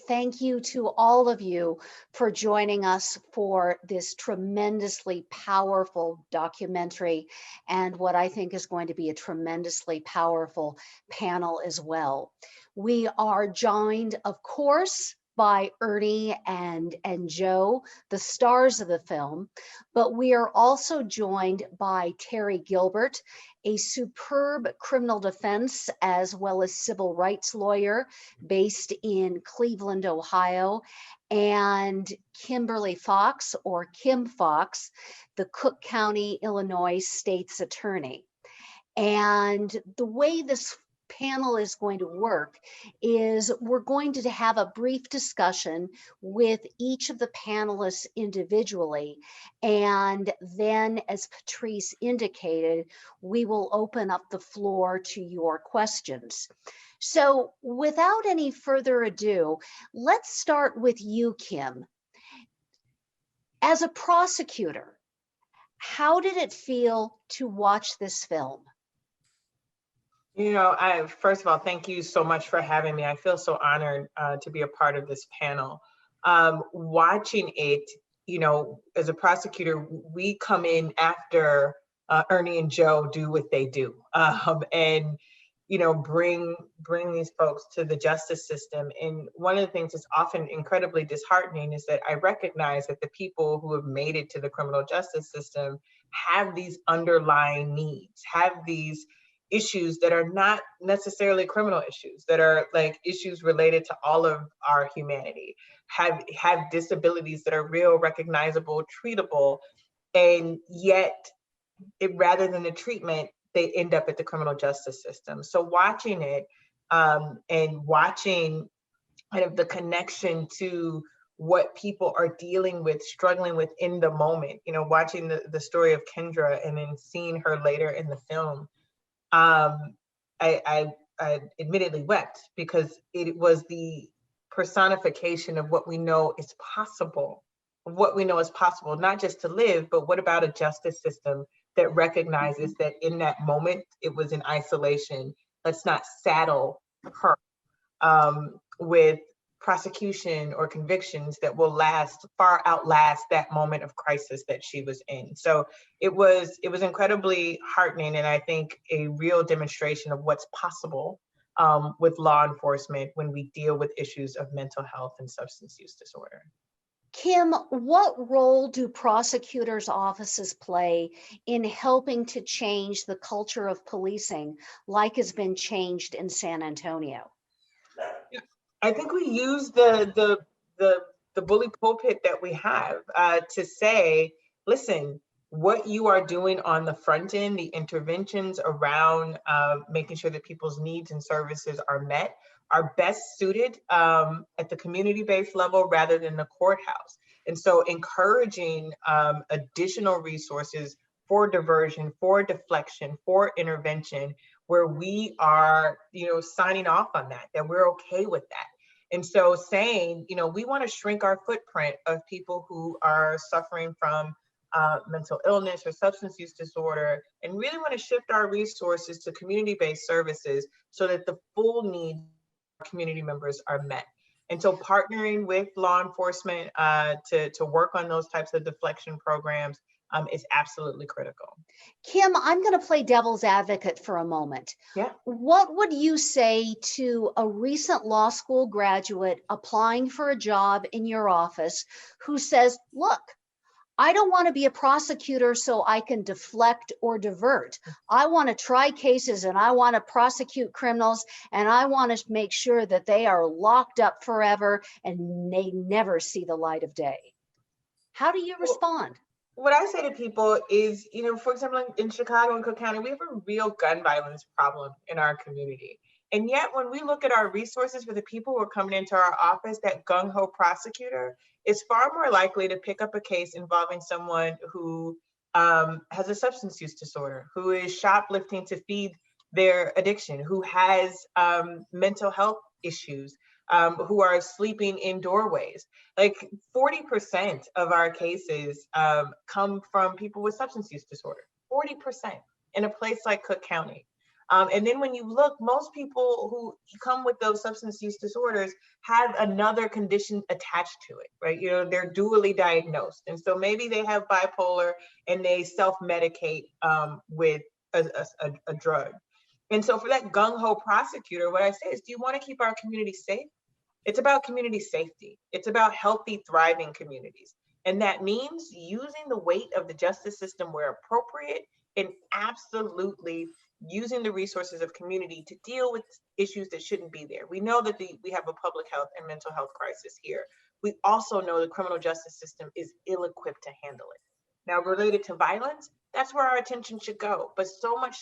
thank you to all of you for joining us for this tremendously powerful documentary and what I think is going to be a tremendously powerful panel as well. We are joined, of course, by Ernie and Joe, the stars of the film, but we are also joined by Terry Gilbert, a superb criminal defense as well as civil rights lawyer based in Cleveland, Ohio, and Kimberly Foxx, or Kim Foxx, the Cook County, Illinois state's attorney. And the way this panel is going to work is we're going to have a brief discussion with each of the panelists individually, and then, as Patrice indicated, we will open up the floor to your questions. So without any further ado, let's start with you, Kim. As a prosecutor, how did it feel to watch this film? You know, first of all, thank you so much for having me. I feel so honored to be a part of this panel. Watching it, you know, as a prosecutor, we come in after Ernie and Joe do what they do, and you know, bring these folks to the justice system. And one of the things that's often incredibly disheartening is that I recognize that the people who have made it to the criminal justice system have these underlying needs, have these issues that are not necessarily criminal issues, that are like issues related to all of our humanity, have disabilities that are real, recognizable, treatable, and yet rather than the treatment, they end up at the criminal justice system. So watching it and watching kind of the connection to what people are dealing with, struggling with in the moment, you know, watching the story of Kendra and then seeing her later in the film, I admittedly wept because it was the personification of what we know is possible, not just to live, but what about a justice system that recognizes that in that moment, it was in isolation. Let's not saddle her with prosecution or convictions that will far outlast that moment of crisis that she was in. So it was incredibly heartening, and I think a real demonstration of what's possible with law enforcement when we deal with issues of mental health and substance use disorder. Kim, what role do prosecutors' offices play in helping to change the culture of policing like has been changed in San Antonio? I think we use the bully pulpit that we have to say, listen, what you are doing on the front end, the interventions around making sure that people's needs and services are met, are best suited at the community-based level rather than the courthouse. And so encouraging additional resources for diversion, for deflection, for intervention, where we are, you know, signing off on that we're okay with that. And so saying, you know, we want to shrink our footprint of people who are suffering from mental illness or substance use disorder, and really want to shift our resources to community-based services so that the full needs of community members are met. And so partnering with law enforcement to work on those types of deflection programs is absolutely critical. Kim, I'm going to play devil's advocate for a moment. Yeah. What would you say to a recent law school graduate applying for a job in your office who says, look, I don't want to be a prosecutor so I can deflect or divert. I want to try cases and I want to prosecute criminals and I want to make sure that they are locked up forever and they never see the light of day. How do you respond? What I say to people is, you know, for example, in Chicago and Cook County, we have a real gun violence problem in our community. And yet when we look at our resources for the people who are coming into our office, that gung-ho prosecutor is far more likely to pick up a case involving someone who has a substance use disorder, who is shoplifting to feed their addiction, who has mental health issues, who are sleeping in doorways. Like 40% of our cases come from people with substance use disorder, 40% in a place like Cook County. And then when you look, most people who come with those substance use disorders have another condition attached to it, right? You know, they're dually diagnosed. And so maybe they have bipolar and they self-medicate with a drug. And so for that gung-ho prosecutor, what I say is, do you want to keep our community safe? It's about community safety. It's about healthy, thriving communities. And that means using the weight of the justice system where appropriate, and absolutely using the resources of community to deal with issues that shouldn't be there. We know that we have a public health and mental health crisis here. We also know the criminal justice system is ill-equipped to handle it. Now, related to violence, that's where our attention should go. But so much,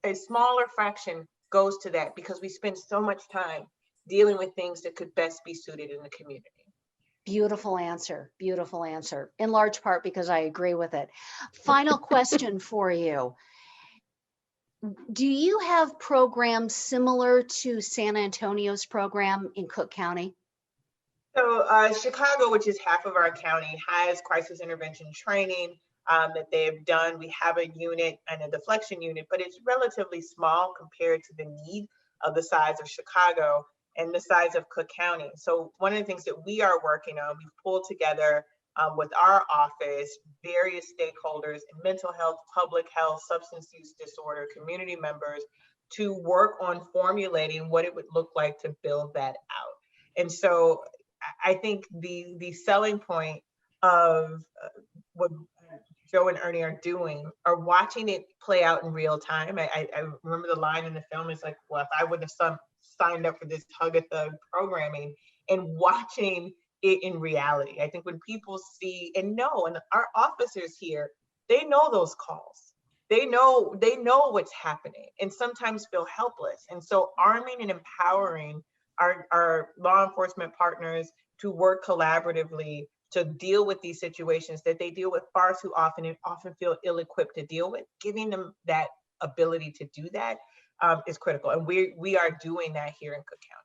a smaller fraction goes to that because we spend so much time dealing with things that could best be suited in the community. Beautiful answer. Beautiful answer. In large part because I agree with it. Final question for you. Do you have programs similar to San Antonio's program in Cook County? So Chicago, which is half of our county, has crisis intervention training that they've done. We have a unit and a deflection unit, but it's relatively small compared to the need of the size of Chicago and the size of Cook County. So one of the things that we are working on, we've pulled together with our office, various stakeholders in mental health, public health, substance use disorder, community members, to work on formulating what it would look like to build that out. And so I think the selling point of what Joe and Ernie are doing are watching it play out in real time. I remember the line in the film is like, well, if I would have signed up for this Hug a Thug programming, and watching it in reality. I think when people see and know, and our officers here, they know those calls. They know what's happening and sometimes feel helpless. And so arming and empowering our law enforcement partners to work collaboratively to deal with these situations that they deal with far too often and often feel ill-equipped to deal with, giving them that ability to do that is critical. And we are doing that here in Cook County.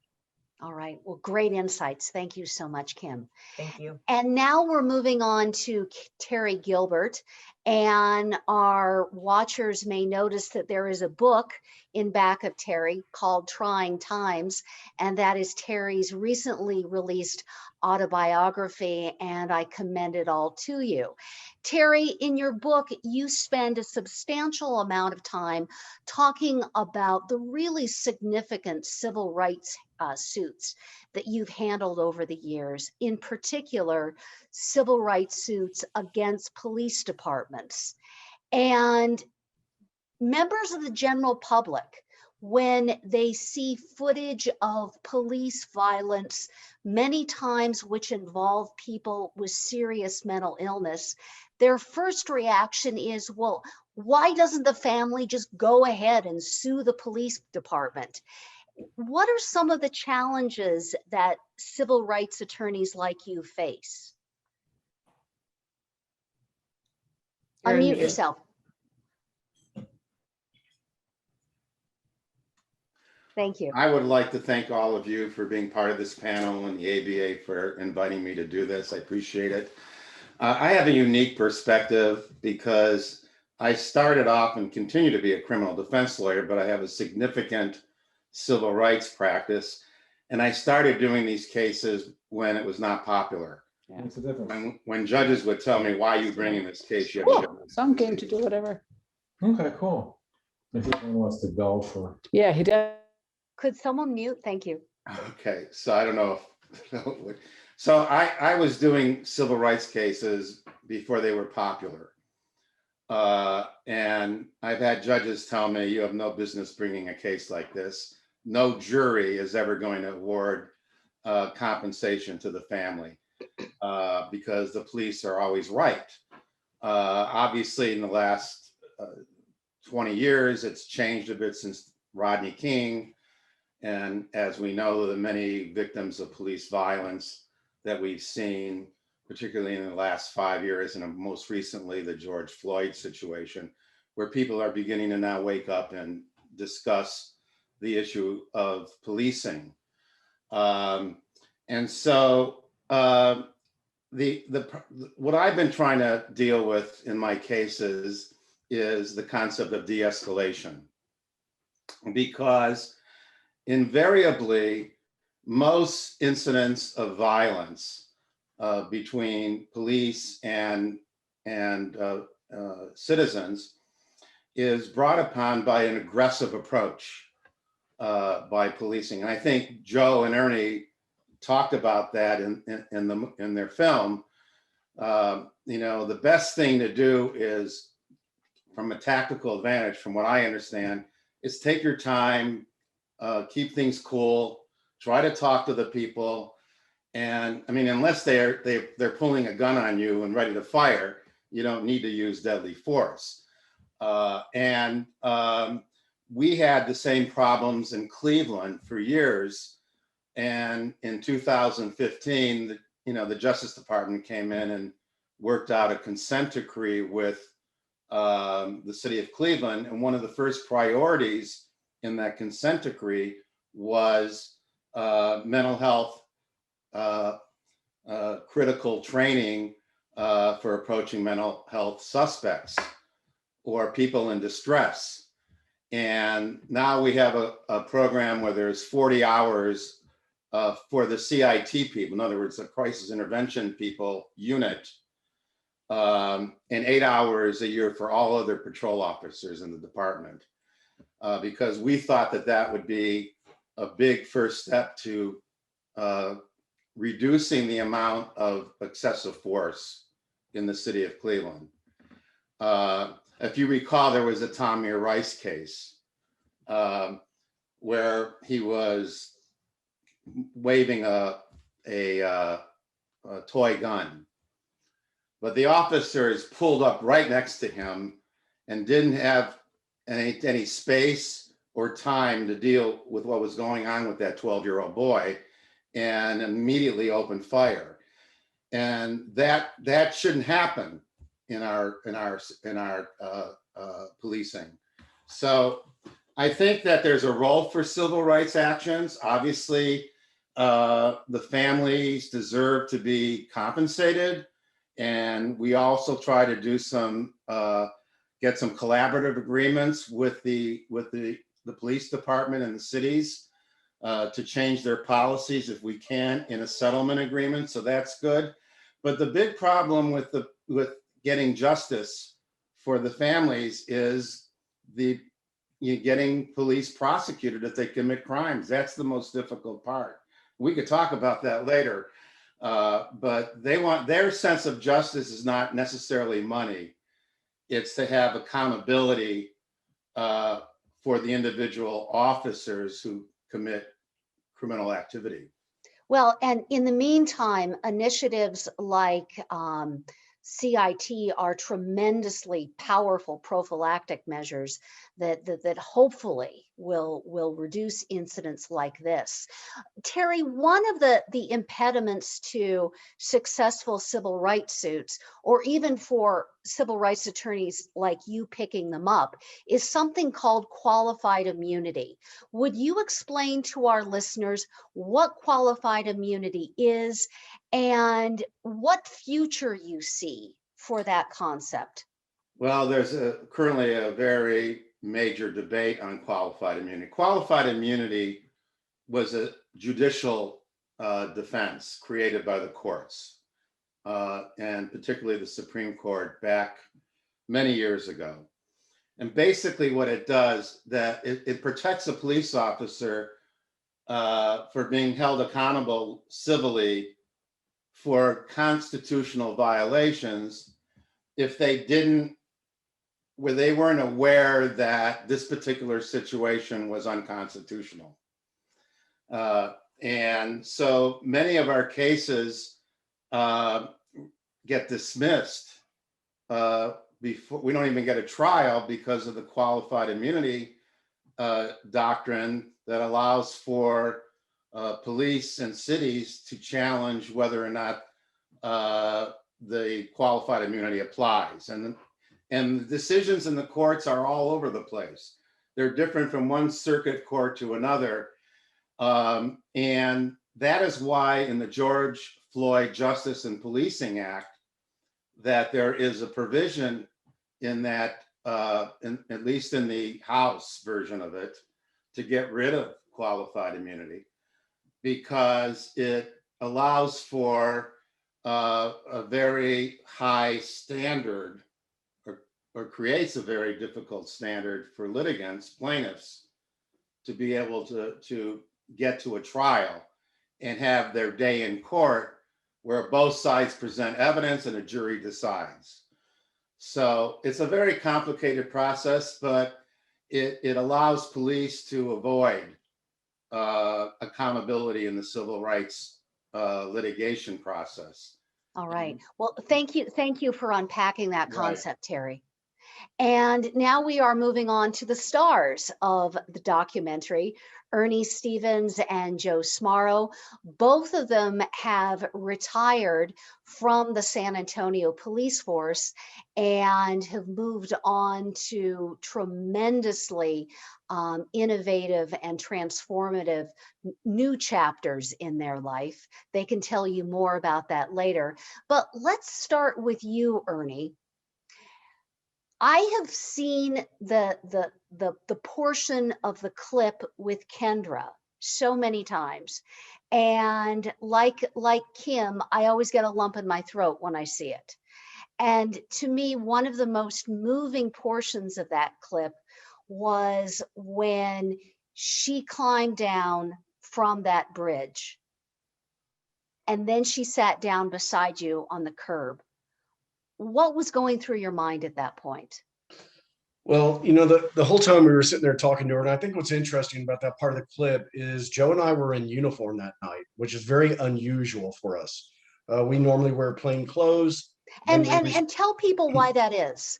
All right. Well, great insights. Thank you so much, Kim. Thank you. And now we're moving on to Terry Gilbert. And our watchers may notice that there is a book in back of Terry called Trying Times, and that is Terry's recently released autobiography, and I commend it all to you. Terry, in your book, you spend a substantial amount of time talking about the really significant civil rights suits that you've handled over the years, in particular, civil rights suits against police departments. And members of the general public, when they see footage of police violence, many times which involve people with serious mental illness, their first reaction is, well, why doesn't the family just go ahead and sue the police department? What are some of the challenges that civil rights attorneys like you face? Unmute yourself. Thank you. I would like to thank all of you for being part of this panel and the ABA for inviting me to do this. I appreciate it. I have a unique perspective because I started off and continue to be a criminal defense lawyer, but I have a significant civil rights practice. And I started doing these cases when it was not popular. Yeah. What's the difference? When judges would tell me, why are you bringing this case? You have some game to do whatever. Okay, cool. If someone wants to go for. Yeah, he does. Could someone mute? Thank you. Okay, so I don't know if, so I was doing civil rights cases before they were popular. And I've had judges tell me, you have no business bringing a case like this. No jury is ever going to award compensation to the family because the police are always right. Obviously, in the last 20 years, it's changed a bit since Rodney King. And as we know, the many victims of police violence that we've seen, particularly in the last 5 years, and most recently, the George Floyd situation, where people are beginning to now wake up and discuss the issue of policing. And so what I've been trying to deal with in my cases is the concept of de-escalation. because invariably most incidents of violence between police and citizens is brought upon by an aggressive approach by policing. And I think Joe and Ernie talked about that in their film. You know, the best thing to do is, from a tactical advantage, from what I understand, is take your time, keep things cool, try to talk to the people. And I mean, unless they're pulling a gun on you and ready to fire, you don't need to use deadly force. We had the same problems in Cleveland for years. And in 2015, the Justice Department came in and worked out a consent decree with the city of Cleveland. And one of the first priorities in that consent decree was mental health critical training for approaching mental health suspects or people in distress. And now we have a program where there's 40 hours for the CIT people, in other words, the crisis intervention people unit, and 8 hours a year for all other patrol officers in the department, because we thought that would be a big first step to reducing the amount of excessive force in the city of Cleveland. If you recall, there was a Tamir Rice case where he was waving a toy gun, but the officers pulled up right next to him and didn't have any space or time to deal with what was going on with that 12-year-old boy, and immediately opened fire. And that shouldn't happen in our policing. So I think that there's a role for civil rights actions. Obviously, the families deserve to be compensated, and we also try to do get some collaborative agreements with the police department and the cities to change their policies if we can in a settlement agreement. So that's good. But the big problem with getting justice for the families is getting police prosecuted if they commit crimes. That's the most difficult part. We could talk about that later, but their sense of justice is not necessarily money. It's to have accountability for the individual officers who commit criminal activity. Well, and in the meantime, initiatives like CIT are tremendously powerful prophylactic measures that hopefully will reduce incidents like this. Terry, one of the impediments to successful civil rights suits, or even for civil rights attorneys like you picking them up, is something called qualified immunity. Would you explain to our listeners what qualified immunity is and what future you see for that concept? Well, there's currently a very major debate on qualified immunity. Qualified immunity was a judicial defense created by the courts, and particularly the Supreme Court back many years ago. And basically what it does, that it protects a police officer for being held accountable civilly for constitutional violations if they weren't aware that this particular situation was unconstitutional. And so many of our cases get dismissed before we don't even get a trial because of the qualified immunity doctrine that allows for police and cities to challenge whether or not the qualified immunity applies. And the decisions in the courts are all over the place. They're different from one circuit court to another. And that is why in the George Floyd Justice and Policing Act, that there is a provision in that, at least in the House version of it, to get rid of qualified immunity because it allows for a very high standard or creates a very difficult standard for litigants, plaintiffs, to be able to get to a trial and have their day in court where both sides present evidence and a jury decides. So it's a very complicated process, but it allows police to avoid accountability in the civil rights litigation process. All right. Well, thank you. Thank you for unpacking that concept, Terry. And now we are moving on to the stars of the documentary, Ernie Stevens and Joe Smarro. Both of them have retired from the San Antonio police force and have moved on to tremendously innovative and transformative new chapters in their life. They can tell you more about that later. But let's start with you, Ernie. I have seen the portion of the clip with Kendra so many times, and like Kim, I always get a lump in my throat when I see it. And to me, one of the most moving portions of that clip was when she climbed down from that bridge, and then she sat down beside you on the curb. What was going through your mind at that point? Well, you know, the whole time we were sitting there talking to her, and I think what's interesting about that part of the clip is Joe and I were in uniform that night, which is very unusual for us. We normally wear plain clothes. And tell people why that is.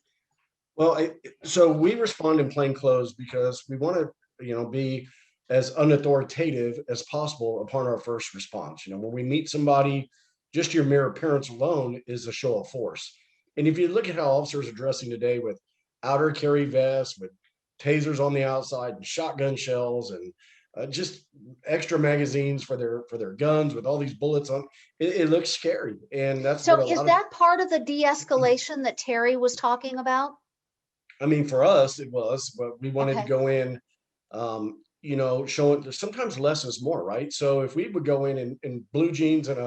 Well, so we respond in plain clothes because we want to, you know, be as unauthoritative as possible upon our first response. You know, when we meet somebody, just your mere appearance alone is a show of force. And if you look at how officers are dressing today with outer carry vests, with tasers on the outside and shotgun shells and just extra magazines for their guns with all these bullets on, it looks scary. And that's so is that part of the de-escalation that Terry was talking about? I mean, for us, it was, but we wanted to go in, you know, showing sometimes less is more, right? So if we would go in blue jeans and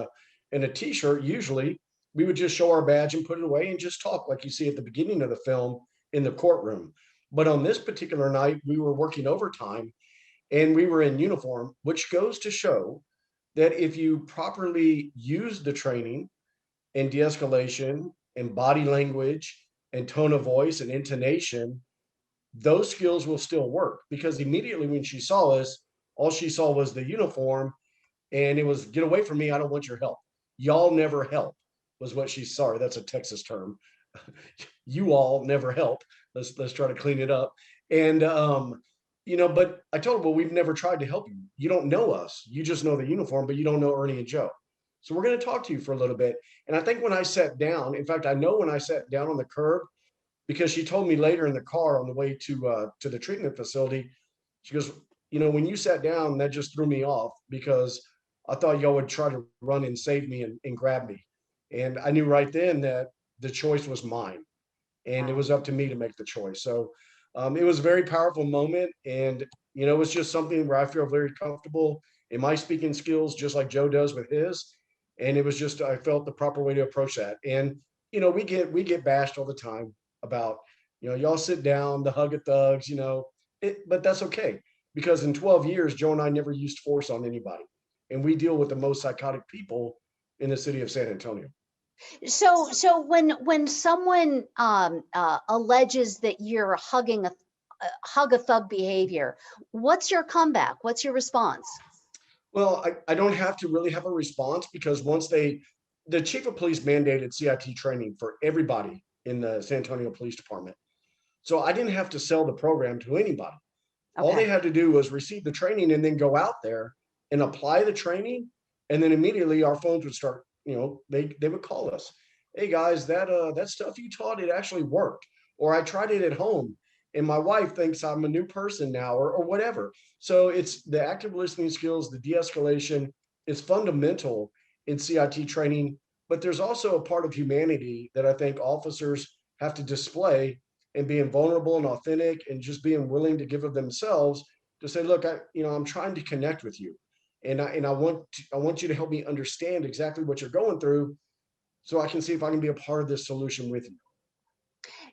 a t-shirt, usually we would just show our badge and put it away and just talk like you see at the beginning of the film in the courtroom. But on this particular night, we were working overtime and we were in uniform, which goes to show that if you properly use the training and de-escalation and body language and tone of voice and intonation, those skills will still work. Because immediately when she saw us, all she saw was the uniform and it was, get away from me, I don't want your help. Y'all never help was what she, sorry, that's a Texas term. You all never help. Let's try to clean it up. And you know, but I told her, well, we've never tried to help you. You don't know us. You just know the uniform, but you don't know Ernie and Joe. So we're going to talk to you for a little bit. And I think when I sat down, in fact, I know when I sat down on the curb, because she told me later in the car on the way to the treatment facility, she goes, you know, when you sat down, that just threw me off because I thought y'all would try to run and save me and grab me. And I knew right then that the choice was mine and it was up to me to make the choice. So it was a very powerful moment. And, you know, it's just something where I feel very comfortable in my speaking skills, just like Joe does with his. And it was just, I felt the proper way to approach that. And, you know, we get bashed all the time about, you know, y'all sit down, the hug of thugs, you know, but that's okay. Because in 12 years, Joe and I never used force on anybody. And we deal with the most psychotic people in the city of San Antonio. So when someone alleges that you're hugging hug a thug behavior, what's your comeback? What's your response? Well, I don't have to really have a response because once the chief of police mandated CIT training for everybody in the San Antonio Police Department. So I didn't have to sell the program to anybody. Okay. All they had to do was receive the training and then go out there and apply the training. And then immediately our phones would start, you know, they would call us. Hey guys, that stuff you taught, it actually worked. Or I tried it at home and my wife thinks I'm a new person now or whatever. So it's the active listening skills, the de-escalation is fundamental in CIT training, but there's also a part of humanity that I think officers have to display and being vulnerable and authentic and just being willing to give of themselves to say, look, I'm trying to connect with you. And I want you to help me understand exactly what you're going through so I can see if I can be a part of this solution with you.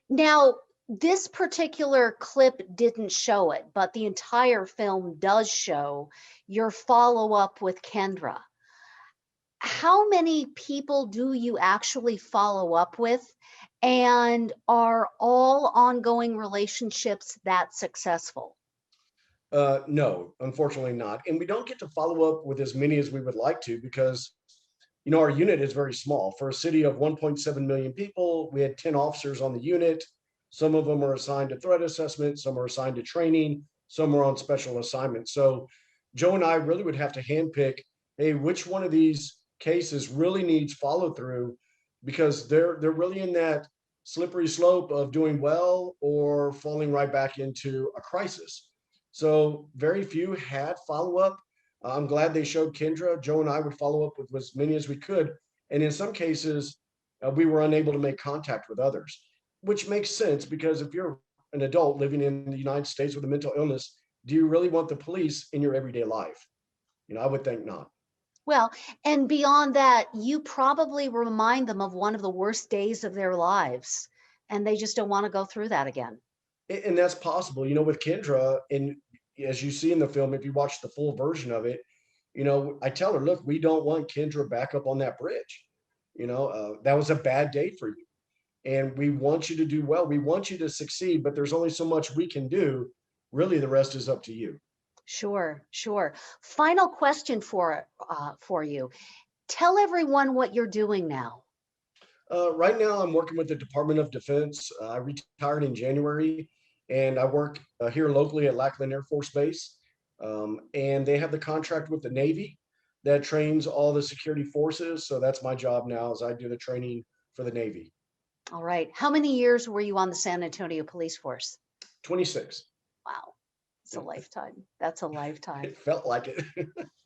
Now, this particular clip didn't show it, but the entire film does show your follow-up with Kendra. How many people do you actually follow up with? And are all ongoing relationships that successful? No, unfortunately not. And we don't get to follow up with as many as we would like to because, our unit is very small. For a city of 1.7 million people, we had 10 officers on the unit. Some of them are assigned to threat assessment, some are assigned to training, some are on special assignments. So Joe and I really would have to handpick, hey, which one of these cases really needs follow through, because they're really in that slippery slope of doing well or falling right back into a crisis. So very few had follow up. I'm glad they showed Kendra. Joe and I would follow up with as many as we could. And in some cases, we were unable to make contact with others, which makes sense because if you're an adult living in the United States with a mental illness, do you really want the police in your everyday life? I would think not. Well, and beyond that, you probably remind them of one of the worst days of their lives, and they just don't want to go through that again. And that's possible, with Kendra. And as you see in the film, if you watch the full version of it, I tell her, look, we don't want Kendra back up on that bridge. That was a bad day for you. And we want you to do well. We want you to succeed, but there's only so much we can do. Really, the rest is up to you. Sure, sure. Final question for you. Tell everyone what you're doing now. Right now, I'm working with the Department of Defense. I retired in January, and I work here locally at Lackland Air Force Base. And they have the contract with the Navy that trains all the security forces. So that's my job now, is I do the training for the Navy. All right. How many years were you on the San Antonio Police Force? 26. Wow. It's a lifetime. That's a lifetime. It felt like it.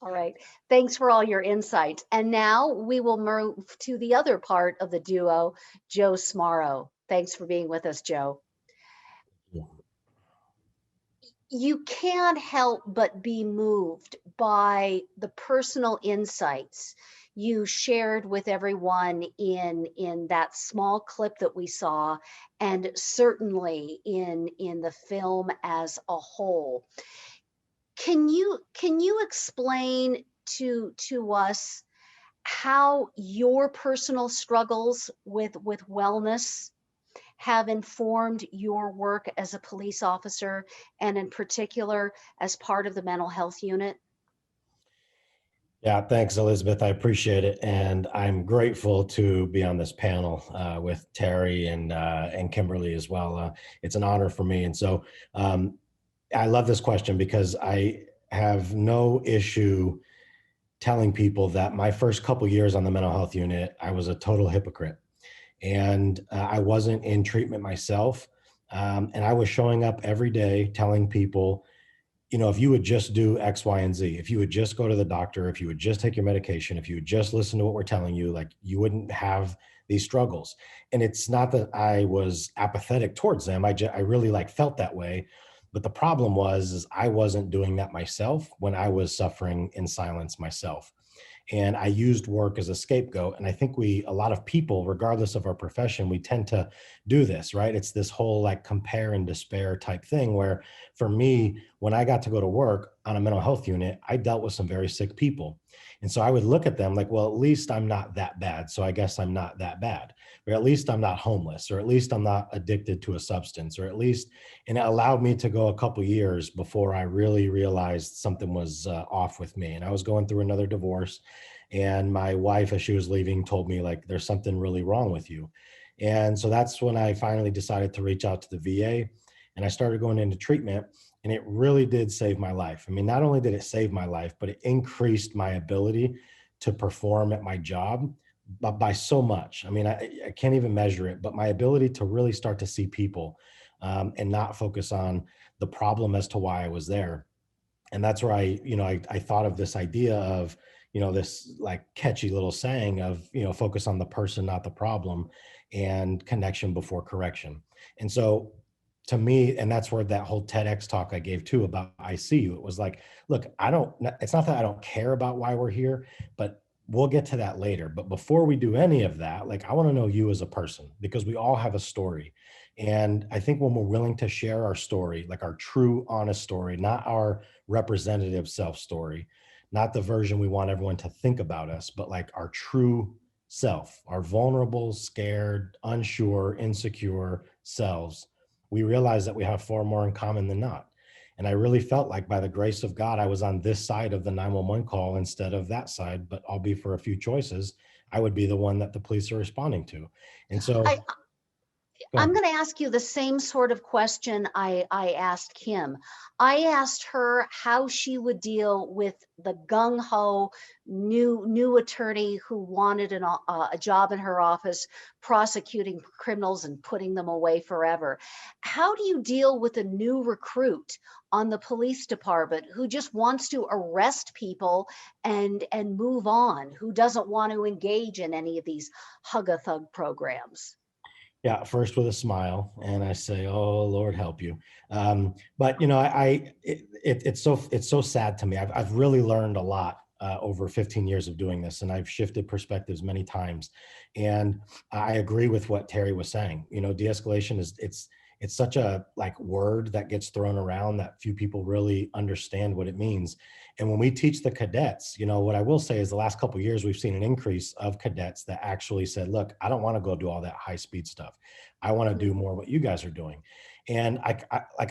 All right. Thanks for all your insight. And now we will move to the other part of the duo, Joe Smarro. Thanks for being with us, Joe. You can't help but be moved by the personal insights you shared with everyone in that small clip that we saw, and certainly in the film as a whole. Can you explain to us how your personal struggles with wellness have informed your work as a police officer, and in particular as part of the mental health unit? Yeah, thanks, Elizabeth. I appreciate it. And I'm grateful to be on this panel with Terry and Kimberly as well. It's an honor for me. And so I love this question because I have no issue telling people that my first couple years on the mental health unit, I was a total hypocrite. And I wasn't in treatment myself. And I was showing up every day telling people, if you would just do X, Y, and Z, if you would just go to the doctor, if you would just take your medication, if you would just listen to what we're telling you, like, you wouldn't have these struggles. And it's not that I was apathetic towards them. I really felt that way. But the problem is I wasn't doing that myself when I was suffering in silence myself. And I used work as a scapegoat. And I think a lot of people, regardless of our profession, we tend to do this, right? It's this whole compare and despair type thing where, for me, when I got to go to work on a mental health unit, I dealt with some very sick people. And so I would look at them like, well, at least I'm not that bad. So I guess I'm not that bad. Or at least I'm not homeless, or at least I'm not addicted to a substance, or at least, and it allowed me to go a couple years before I really realized something was off with me. And I was going through another divorce, and my wife, as she was leaving, told me, there's something really wrong with you. And so that's when I finally decided to reach out to the VA, and I started going into treatment. And it really did save my life. I mean, not only did it save my life, but it increased my ability to perform at my job by so much. I mean, I can't even measure it, but my ability to really start to see people and not focus on the problem as to why I was there. And that's where I thought of this idea of, this catchy little saying of, focus on the person, not the problem, and connection before correction. And so to me, and that's where that whole TEDx talk I gave too about I see you. It was like, look, it's not that I don't care about why we're here, but we'll get to that later. But before we do any of that, like, I want to know you as a person, because we all have a story. And I think when we're willing to share our story, like our true, honest story, not our representative self story, not the version we want everyone to think about us, but like our true self, our vulnerable, scared, unsure, insecure selves, we realize that we have far more in common than not. And I really felt like, by the grace of God, I was on this side of the 911 call instead of that side, but I'll be for a few choices, I would be the one that the police are responding to. And so I'm going to ask you the same sort of question I asked Kim. I asked her how she would deal with the gung-ho new attorney who wanted a job in her office prosecuting criminals and putting them away forever. How do you deal with a new recruit on the police department who just wants to arrest people and move on, who doesn't want to engage in any of these hug-a-thug programs? Yeah, first with a smile, and I say, "Oh, Lord, help you." But it's so sad to me. I've really learned a lot over 15 years of doing this, and I've shifted perspectives many times. And I agree with what Terry was saying. De-escalation it's such a word that gets thrown around that few people really understand what it means. And when we teach the cadets, what I will say is the last couple of years, we've seen an increase of cadets that actually said, look, I don't want to go do all that high speed stuff. I want to do more what you guys are doing. And I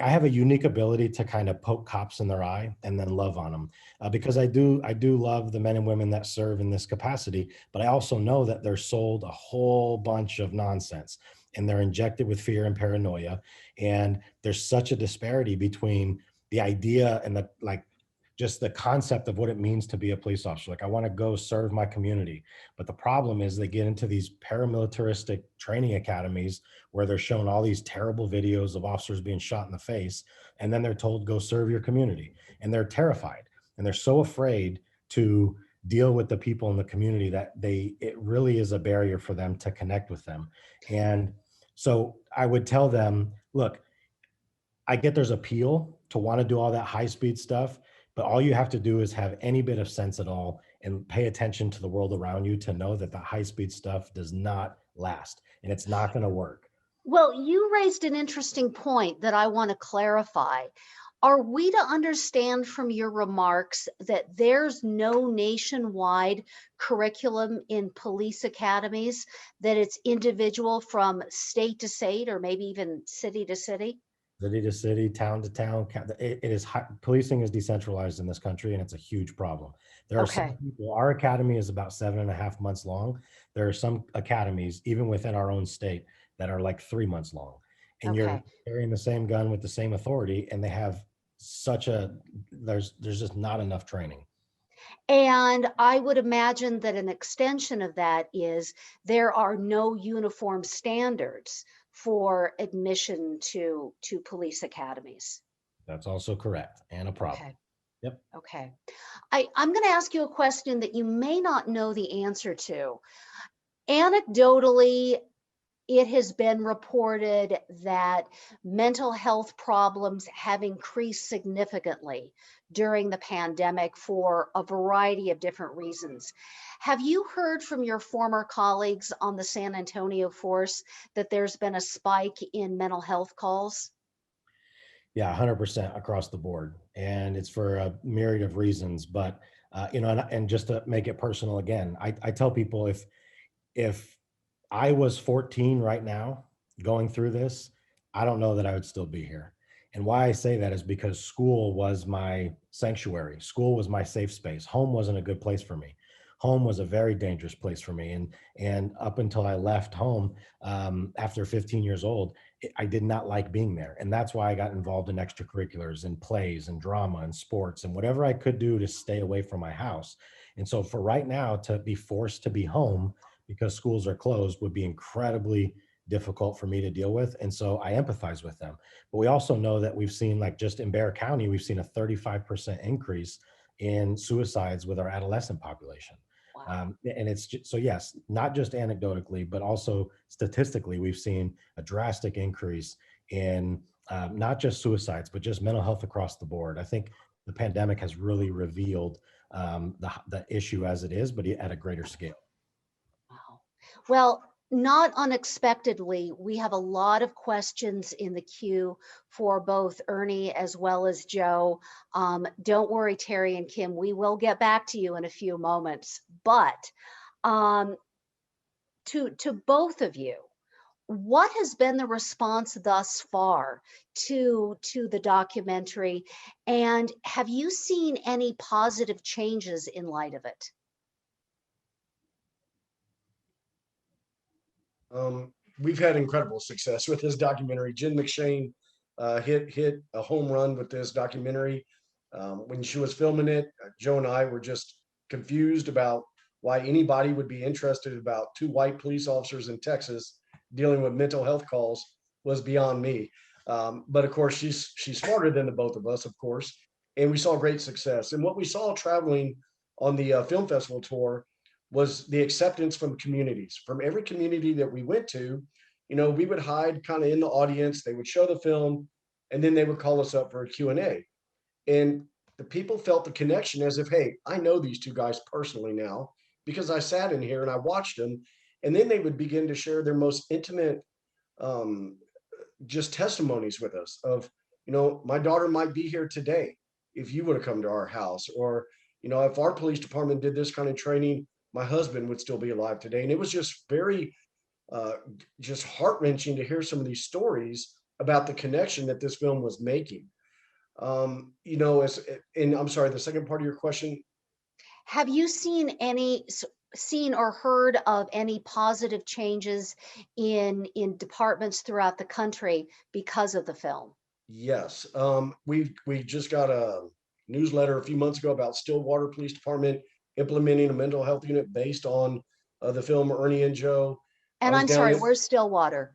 have a unique ability to kind of poke cops in their eye and then love on them because I do love the men and women that serve in this capacity, but I also know that they're sold a whole bunch of nonsense and they're injected with fear and paranoia. And there's such a disparity between the idea and just the concept of what it means to be a police officer. Like, I want to go serve my community. But the problem is they get into these paramilitaristic training academies where they're shown all these terrible videos of officers being shot in the face. And then they're told, go serve your community. And they're terrified. And they're so afraid to deal with the people in the community that it really is a barrier for them to connect with them. And so I would tell them, look, I get there's appeal to want to do all that high speed stuff, but all you have to do is have any bit of sense at all and pay attention to the world around you to know that the high speed stuff does not last and it's not going to work. Well, you raised an interesting point that I want to clarify. Are we to understand from your remarks that there's no nationwide curriculum in police academies, that it's individual from state to state or maybe even city to city? City to city, town to town. Policing is decentralized in this country, and it's a huge problem. There are some people, our academy is about 7.5 months long. There are some academies, even within our own state, that are like 3 months long. And you're carrying the same gun with the same authority, and they have there's just not enough training. And I would imagine that an extension of that is there are no uniform standards for admission to police academies. That's also correct, and a problem. Okay. Yep. Okay. I'm going to ask you a question that you may not know the answer to. Anecdotally, it has been reported that mental health problems have increased significantly during the pandemic for a variety of different reasons. Have you heard from your former colleagues on the San Antonio force that there's been a spike in mental health calls? Yeah, 100% across the board. And it's for a myriad of reasons. But, and just to make it personal again, I tell people if I was 14 right now going through this, I don't know that I would still be here. And why I say that is because school was my sanctuary. School was my safe space. Home wasn't a good place for me. Home was a very dangerous place for me. And up until I left home after 15 years old, I did not like being there. And that's why I got involved in extracurriculars and plays and drama and sports and whatever I could do to stay away from my house. And so for right now to be forced to be home because schools are closed would be incredibly difficult for me to deal with. And so I empathize with them. But we also know that we've seen, like just in Bexar County, we've seen a 35% increase in suicides with our adolescent population. Wow. And it's just, so yes, not just anecdotally, but also statistically, we've seen a drastic increase in not just suicides, but just mental health across the board. I think the pandemic has really revealed the issue as it is, but at a greater scale. Wow. Well, not unexpectedly, we have a lot of questions in the queue for both Ernie as well as Joe. Don't worry, Terry and Kim, we will get back to you in a few moments. But to both of you, what has been the response thus far to the documentary, and have you seen any positive changes in light of it? We've had incredible success with this documentary. Jen McShane hit a home run with this documentary. When she was filming it, Joe and I were just confused about why anybody would be interested about two white police officers in Texas dealing with mental health calls was beyond me. But of course, she's smarter than the both of us, of course. And we saw great success. And what we saw traveling on the film festival tour was the acceptance from communities. From every community that we went to, we would hide kind of in the audience. They would show the film, and then they would call us up for a Q&A. And the people felt the connection as if, hey, I know these two guys personally now because I sat in here and I watched them. And then they would begin to share their most intimate just testimonies with us of, my daughter might be here today if you would have come to our house, or, if our police department did this kind of training, my husband would still be alive today. And it was just very just heart-wrenching to hear some of these stories about the connection that this film was making. And I'm sorry, the second part of your question. Have you seen or heard of any positive changes in departments throughout the country because of the film? Yes. We just got a newsletter a few months ago about Stillwater Police Department implementing a mental health unit based on the film Ernie and Joe. And I'm sorry, where's Stillwater?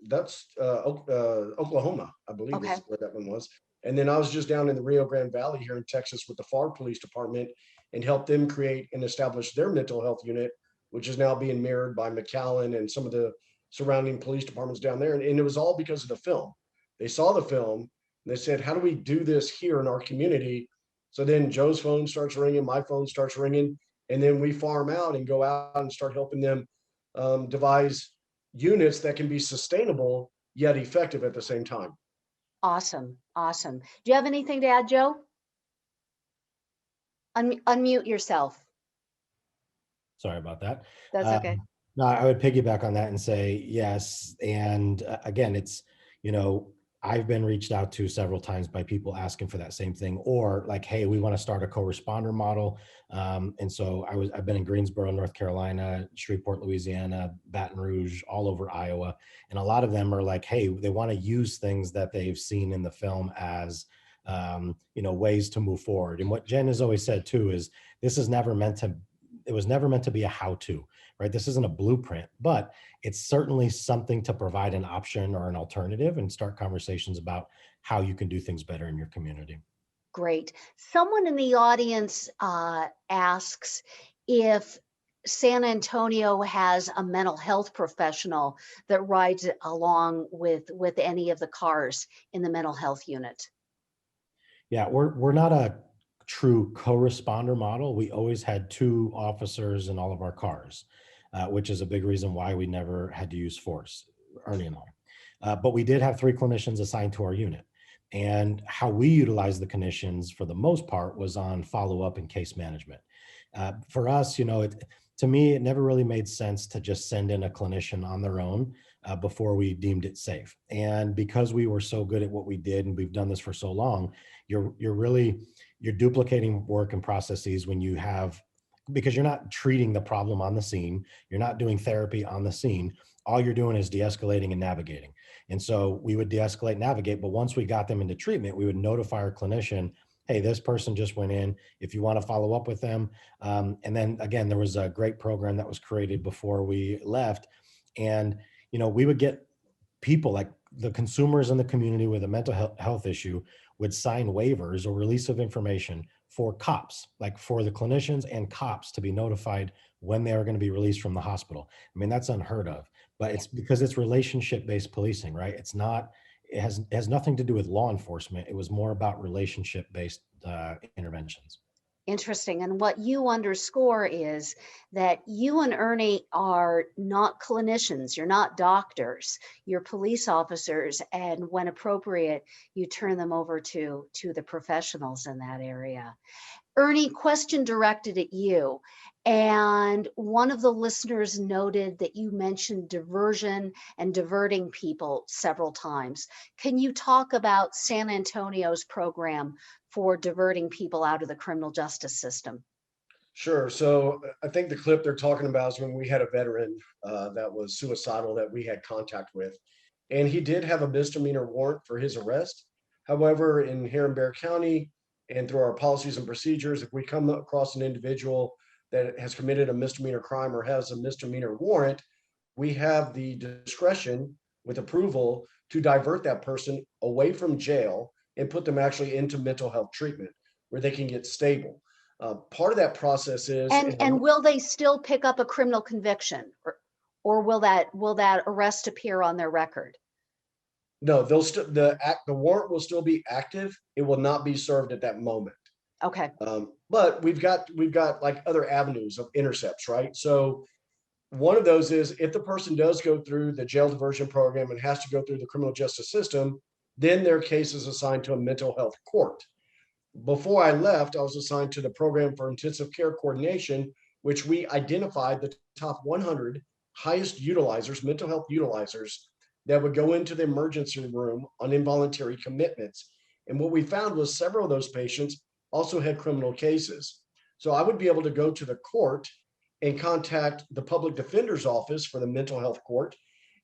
That's Oklahoma, I believe. Okay. Is where that one was. And then I was just down in the Rio Grande Valley here in Texas with the FAR Police Department and helped them create and establish their mental health unit, which is now being mirrored by McAllen and some of the surrounding police departments down there. And it was all because of the film. They saw the film and they said, how do we do this here in our community? So then Joe's phone starts ringing, my phone starts ringing, and then we farm out and go out and start helping them devise units that can be sustainable yet effective at the same time. Awesome. Awesome. Do you have anything to add, Joe? Unmute yourself. Sorry about that. That's okay. No, I would piggyback on that and say yes. And again, it's, I've been reached out to several times by people asking for that same thing, or like, hey, we want to start a co-responder model. And so I've been in Greensboro, North Carolina, Shreveport, Louisiana, Baton Rouge, all over Iowa. And a lot of them are like, hey, they want to use things that they've seen in the film as, ways to move forward. And what Jen has always said too, is it was never meant to be a how-to, right? This isn't a blueprint, but it's certainly something to provide an option or an alternative and start conversations about how you can do things better in your community. Great. Someone in the audience asks if San Antonio has a mental health professional that rides along with any of the cars in the mental health unit. Yeah, we're not a true co-responder model. We always had 2 officers in all of our cars, which is a big reason why we never had to use force, Ernie and I. But we did have 3 clinicians assigned to our unit. And how we utilized the clinicians for the most part was on follow-up and case management. For us, to me, it never really made sense to just send in a clinician on their own before we deemed it safe. And because we were so good at what we did, and we've done this for so long, you're duplicating work and processes when you have, because you're not treating the problem on the scene, you're not doing therapy on the scene, all you're doing is de-escalating and navigating. And so we would de-escalate, navigate, but once we got them into treatment, we would notify our clinician, hey, this person just went in, if you want to follow up with them. And then again, there was a great program that was created before we left. And, we would get people like the consumers in the community with a mental health issue would sign waivers or release of information for cops, like for the clinicians and cops to be notified when they are going to be released from the hospital. I mean, that's unheard of, but it's because it's relationship-based policing, right? It's not it has nothing to do with law enforcement. It was more about relationship-based interventions. Interesting. And what you underscore is that you and Ernie are not clinicians. You're not doctors. You're police officers. And when appropriate, you turn them over to the professionals in that area. Ernie, question directed at you. And one of the listeners noted that you mentioned diversion and diverting people several times. Can you talk about San Antonio's program for diverting people out of the criminal justice system? Sure. So I think the clip they're talking about is when we had a veteran that was suicidal that we had contact with. And he did have a misdemeanor warrant for his arrest. However, here in Bexar County and through our policies and procedures, if we come across an individual that has committed a misdemeanor crime or has a misdemeanor warrant, we have the discretion with approval to divert that person away from jail and put them actually into mental health treatment where they can get stable. Part of that process is, and will they still pick up a criminal conviction, or will that arrest appear on their record? No, they'll still the warrant will still be active. It will not be served at that moment. Okay. But we've got like other avenues of intercepts, right? So one of those is if the person does go through the jail diversion program and has to go through the criminal justice system, then their case is assigned to a mental health court. Before I left, I was assigned to the program for intensive care coordination, which we identified the top 100 highest utilizers, mental health utilizers, that would go into the emergency room on involuntary commitments. And what we found was several of those patients also had criminal cases. So I would be able to go to the court and contact the public defender's office for the mental health court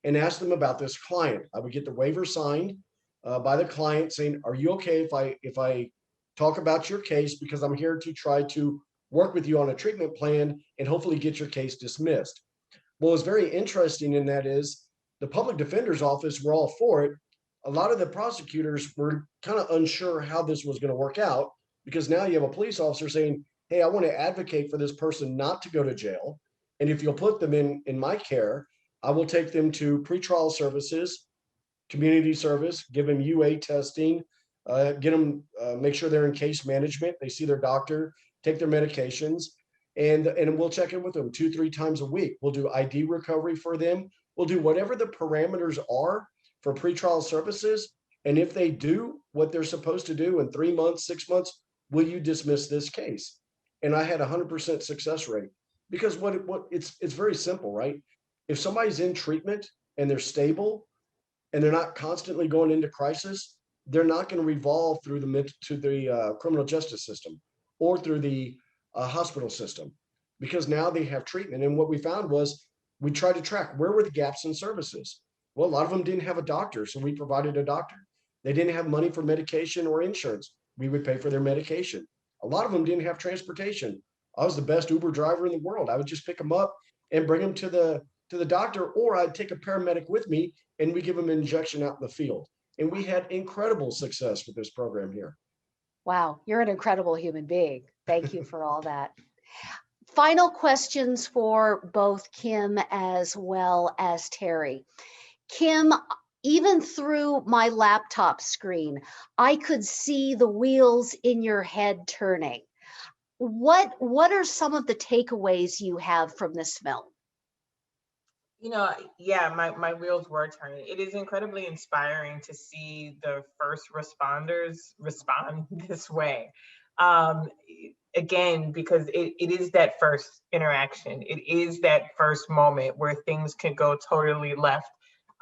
and ask them about this client. I would get the waiver signed by the client saying, are you okay if I talk about your case, because I'm here to try to work with you on a treatment plan and hopefully get your case dismissed. What was very interesting in that is the public defender's office were all for it. A lot of the prosecutors were kind of unsure how this was going to work out, because now you have a police officer saying, hey, I want to advocate for this person not to go to jail. And if you'll put them in my care, I will take them to pretrial services, community service, give them UA testing, get them, make sure they're in case management. They see their doctor, take their medications, and we'll check in with them 2-3 times a week. We'll do ID recovery for them. We'll do whatever the parameters are for pretrial services. And if they do what they're supposed to do in 3 months, 6 months, will you dismiss this case? And I had 100% success rate, because it's very simple, right? If somebody's in treatment and they're stable and they're not constantly going into crisis, they're not going to revolve through the criminal justice system or through the hospital system, because now they have treatment. And what we found was we tried to track where were the gaps in services. Well, a lot of them didn't have a doctor, so we provided a doctor. They didn't have money for medication or insurance. We would pay for their medication. A lot of them didn't have transportation. I was the best Uber driver in the world. I would just pick them up and bring them to the doctor, or I'd take a paramedic with me and we give them an injection out in the field. And we had incredible success with this program here. Wow, you're an incredible human being. Thank you for all that. Final questions for both Kim as well as Terry. Kim, even through my laptop screen, I could see the wheels in your head turning. What are some of the takeaways you have from this film? Yeah, my wheels were turning. It is incredibly inspiring to see the first responders respond this way. Again, because it is that first interaction. It is that first moment where things can go totally left,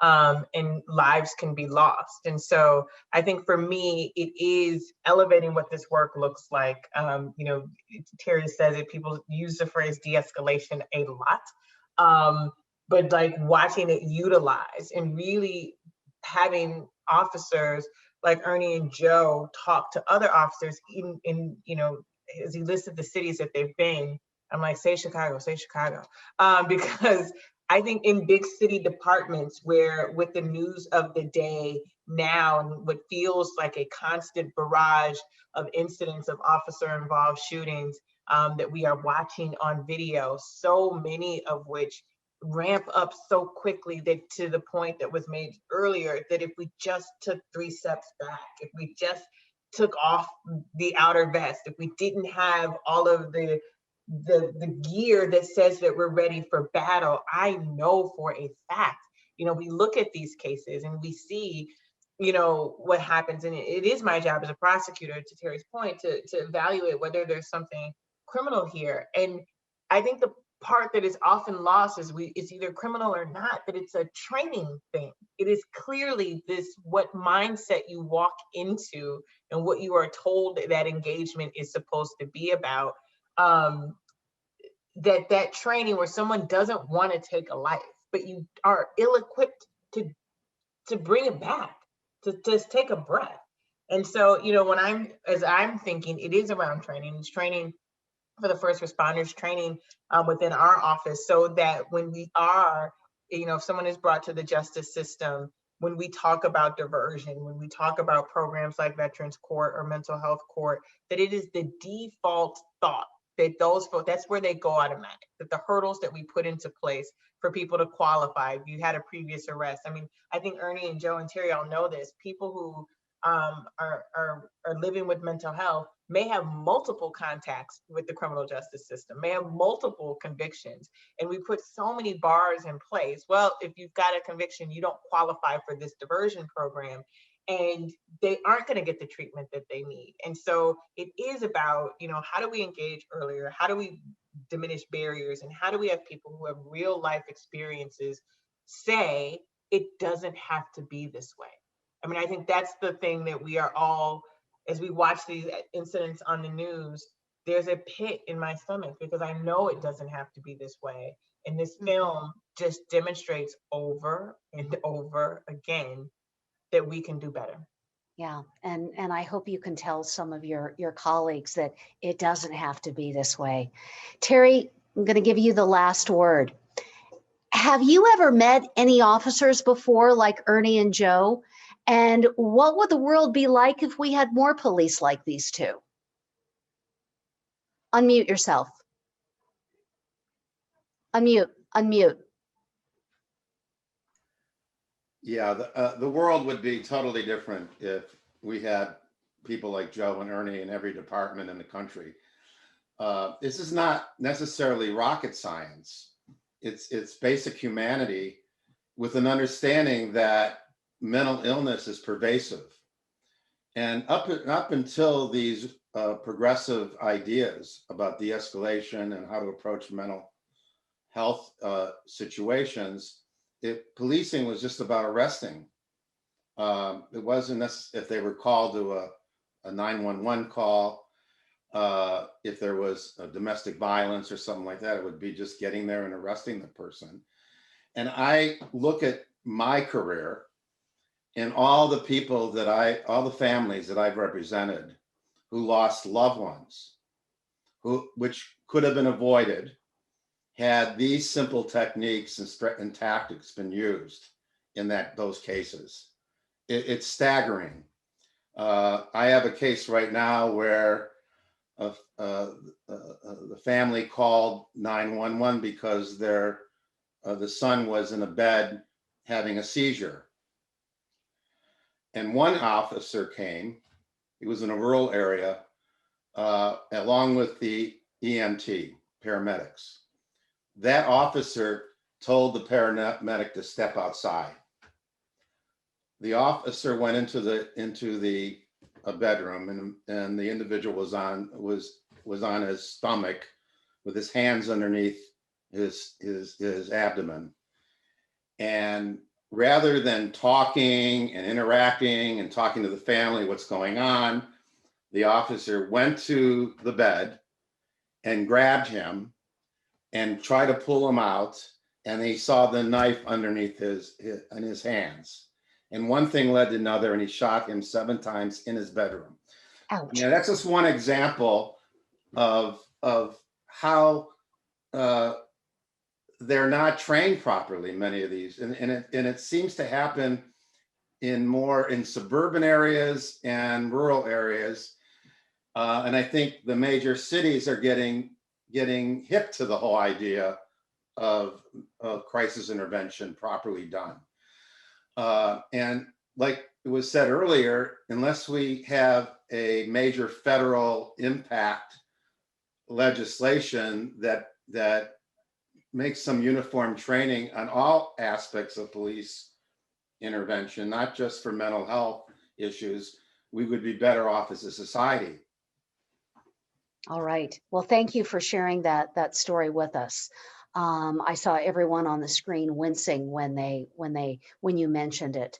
and lives can be lost. And so I think for me, it is elevating what this work looks like. Terry says it, people use the phrase de-escalation a lot. But like watching it utilized and really having officers like Ernie and Joe talk to other officers in as he listed the cities that they've been, I'm like, say Chicago, because I think in big city departments where with the news of the day now and what feels like a constant barrage of incidents of officer involved shootings that we are watching on video, so many of which ramp up so quickly that to the point that was made earlier, that if we just took 3 steps back, if we just took off the outer vest, if we didn't have all of the gear that says that we're ready for battle, I know for a fact, you know, we look at these cases and we see, you know, what happens. And it is my job as a prosecutor, to Terry's point, to evaluate whether there's something criminal here. And I think the part that is often lost is it's either criminal or not, but it's a training thing. It is clearly this, what mindset you walk into and what you are told that engagement is supposed to be about. That training where someone doesn't want to take a life, but you are ill-equipped to bring it back, to just take a breath. And so, you know, as I'm thinking, it is around training. It's training for the first responders, training within our office, so that when we are, you know, if someone is brought to the justice system, when we talk about diversion, when we talk about programs like Veterans Court or mental health court, that it is the default thought that those folks, that's where they go automatic, that the hurdles that we put into place for people to qualify, if you had a previous arrest. I mean, I think Ernie and Joe and Terry all know this. People who are living with mental health may have multiple contacts with the criminal justice system, may have multiple convictions. And we put so many bars in place. Well, if you've got a conviction, you don't qualify for this diversion program, and they aren't going to get the treatment that they need. And so it is about, you know, how do we engage earlier? How do we diminish barriers? And how do we have people who have real life experiences say it doesn't have to be this way? I mean, I think that's the thing that we are all, as we watch these incidents on the news, there's a pit in my stomach, because I know it doesn't have to be this way. And this film just demonstrates over and over again that we can do better. Yeah, and I hope you can tell some of your colleagues that it doesn't have to be this way. Terry, I'm going to give you the last word. Have you ever met any officers before like Ernie and Joe? And what would the world be like if we had more police like these two? Unmute yourself. Unmute. Yeah, the world would be totally different if we had people like Joe and Ernie in every department in the country. This is not necessarily rocket science. It's basic humanity, with an understanding that mental illness is pervasive. And up until these progressive ideas about de-escalation and how to approach mental health situations, policing was just about arresting. It wasn't if they were called to a 911 call, if there was a domestic violence or something like that, it would be just getting there and arresting the person. And I look at my career and all the people all the families that I've represented who lost loved ones, which could have been avoided had these simple techniques and tactics been used in those cases. It's staggering. I have a case right now where the family called 911 because the son was in a bed having a seizure. And one officer came, he was in a rural area, along with the EMT, paramedics. That officer told the paramedic to step outside. The officer went into the bedroom, and the individual was on his stomach with his hands underneath his abdomen. And rather than talking and interacting and talking to the family what's going on, the officer went to the bed and grabbed him and tried to pull him out, and he saw the knife underneath his hands. And one thing led to another, and he shot him 7 times in his bedroom. Ouch. Yeah, that's just one example of how they're not trained properly, many of these. And it seems to happen in suburban areas and rural areas. And I think the major cities are getting hip to the whole idea of crisis intervention properly done. And like it was said earlier, unless we have a major federal impact legislation that makes some uniform training on all aspects of police intervention, not just for mental health issues, we would be better off as a society. All right. Well, thank you for sharing that story with us. I saw everyone on the screen wincing when you mentioned it.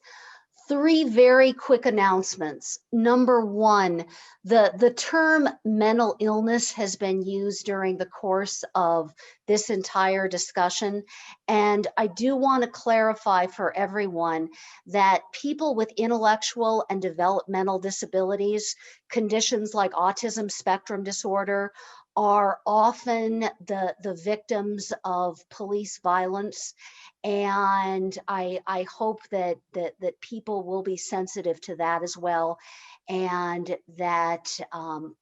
3 very quick announcements. Number 1, the term mental illness has been used during the course of this entire discussion. And I do want to clarify for everyone that people with intellectual and developmental disabilities, conditions like autism spectrum disorder, are often the victims of police violence. And I hope that people will be sensitive to that as well, and that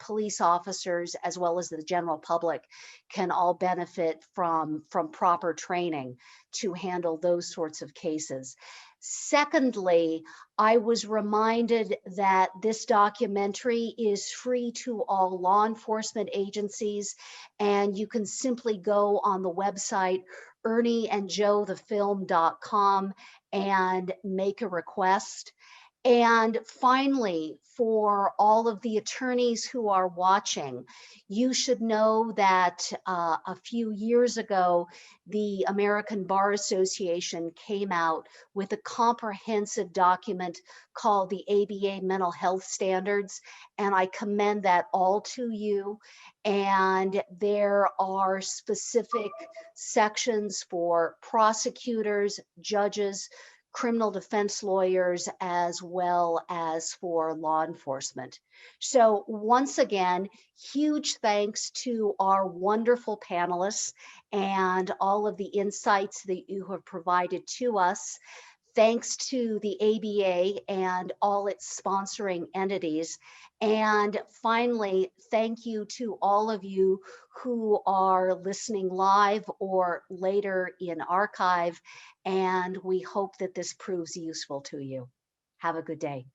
police officers as well as the general public can all benefit from proper training to handle those sorts of cases. Secondly, I was reminded that this documentary is free to all law enforcement agencies, and you can simply go on the website ERNIEJoeTheFilm.com and make a request. And finally, for all of the attorneys who are watching, you should know that a few years ago, the American Bar Association came out with a comprehensive document called the ABA Mental Health Standards, and I commend that all to you. And there are specific sections for prosecutors, judges, criminal defense lawyers, as well as for law enforcement. So once again, huge thanks to our wonderful panelists and all of the insights that you have provided to us. Thanks to the ABA and all its sponsoring entities. And finally, thank you to all of you who are listening live or later in archive. And we hope that this proves useful to you. Have a good day.